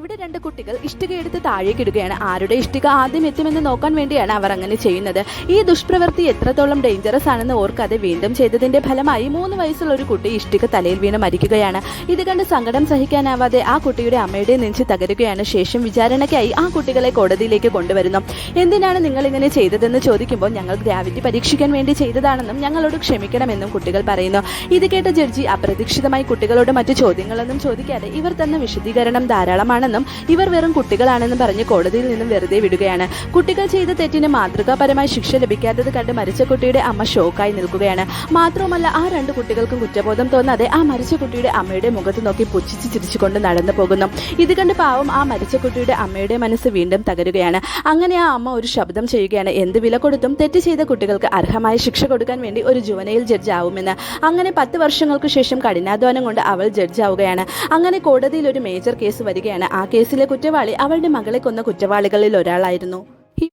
അവിടെ രണ്ട് കുട്ടികൾ ഇഷ്ടിക എടുത്ത് താഴേക്ക് ഇടുകയാണ്. ആരുടെ ഇഷ്ടിക ആദ്യം എത്തുമെന്ന് നോക്കാൻ വേണ്ടിയാണ് അവർ അങ്ങനെ ചെയ്യുന്നത്. ഈ ദുഷ്പ്രവൃത്തി എത്രത്തോളം ഡേഞ്ചറസ് ആണെന്ന് ഓർക്കാതെ വീണ്ടും ചെയ്തതിന്റെ ഫലമായി 3 വയസ്സുള്ള ഒരു കുട്ടി ഇഷ്ടിക തലയിൽ വീണ് മരിക്കുകയാണ്. ഇത് കണ്ട് സങ്കടം സഹിക്കാനാവാതെ ആ കുട്ടിയുടെ അമ്മയുടെ നെഞ്ച് തകരുകയാണ്. ശേഷം വിചാരണയ്ക്കായി ആ കുട്ടികളെ കോടതിയിലേക്ക് കൊണ്ടുവരുന്നു. എന്തിനാണ് നിങ്ങൾ ഇങ്ങനെ ചെയ്തതെന്ന് ചോദിക്കുമ്പോൾ ഞങ്ങൾ ഗ്രാവിറ്റി പരീക്ഷിക്കാൻ വേണ്ടി ചെയ്തതാണെന്നും ഞങ്ങളോട് ക്ഷമിക്കണമെന്നും കുട്ടികൾ പറയുന്നു. ഇത് കേട്ട ജഡ്ജി അപ്രതീക്ഷിതമായി കുട്ടികളോട് മറ്റു ചോദ്യങ്ങളൊന്നും ചോദിക്കാതെ ഇവർ തന്ന വിശദീകരണം ധാരാളമാണെന്നും ഇവർ വെറും കുട്ടികളാണെന്നും പറഞ്ഞ് കോടതിയിൽ നിന്നും വെറുതെ വിടുകയാണ്. കുട്ടികൾ ചെയ്ത തെറ്റിന് മാതൃകാപരമായി ശിക്ഷ ലഭിക്കാത്തത് കണ്ട് മരിച്ച കുട്ടിയുടെ അമ്മ ഷോക്കായി നിൽക്കുകയാണ്. മാത്രവുമല്ല ആ 2 കുട്ടികൾക്കും കുറ്റബോധം തോന്നാതെ ആ മരിച്ച കുട്ടിയുടെ അമ്മയുടെ മുഖത്ത് നോക്കി പുച്ഛിച്ച് ചിരിച്ചുകൊണ്ട് നടന്നു പോകുന്നു. ഇത് കണ്ട് പാവം ആ മരിച്ച കുട്ടിയുടെ അമ്മയുടെ മനസ്സ് വീണ്ടും തകരുകയാണ്. അങ്ങനെ ആ അമ്മ ഒരു ശബ്ദം ചെയ്യുകയാണ്, എന്ത് വില കൊടുത്തും തെറ്റ് ചെയ്ത കുട്ടികൾക്ക് അർഹമായ ശിക്ഷ കൊടുക്കാൻ വേണ്ടി ഒരു ജുവനൈൽ ജഡ്ജ് ആവുമെന്ന്. അങ്ങനെ 10 വർഷങ്ങൾക്ക് ശേഷം കഠിനാധ്വാനം കൊണ്ട് അവൾ ജഡ്ജ് ആവുകയാണ്. അങ്ങനെ കോടതിയിൽ ഒരു മേജർ കേസ് വരികയാണ്. ആ കേസിലെ കുറ്റവാളി അവളുടെ മകളെ കൊന്ന കുറ്റവാളികളിൽ ഒരാളായിരുന്നു.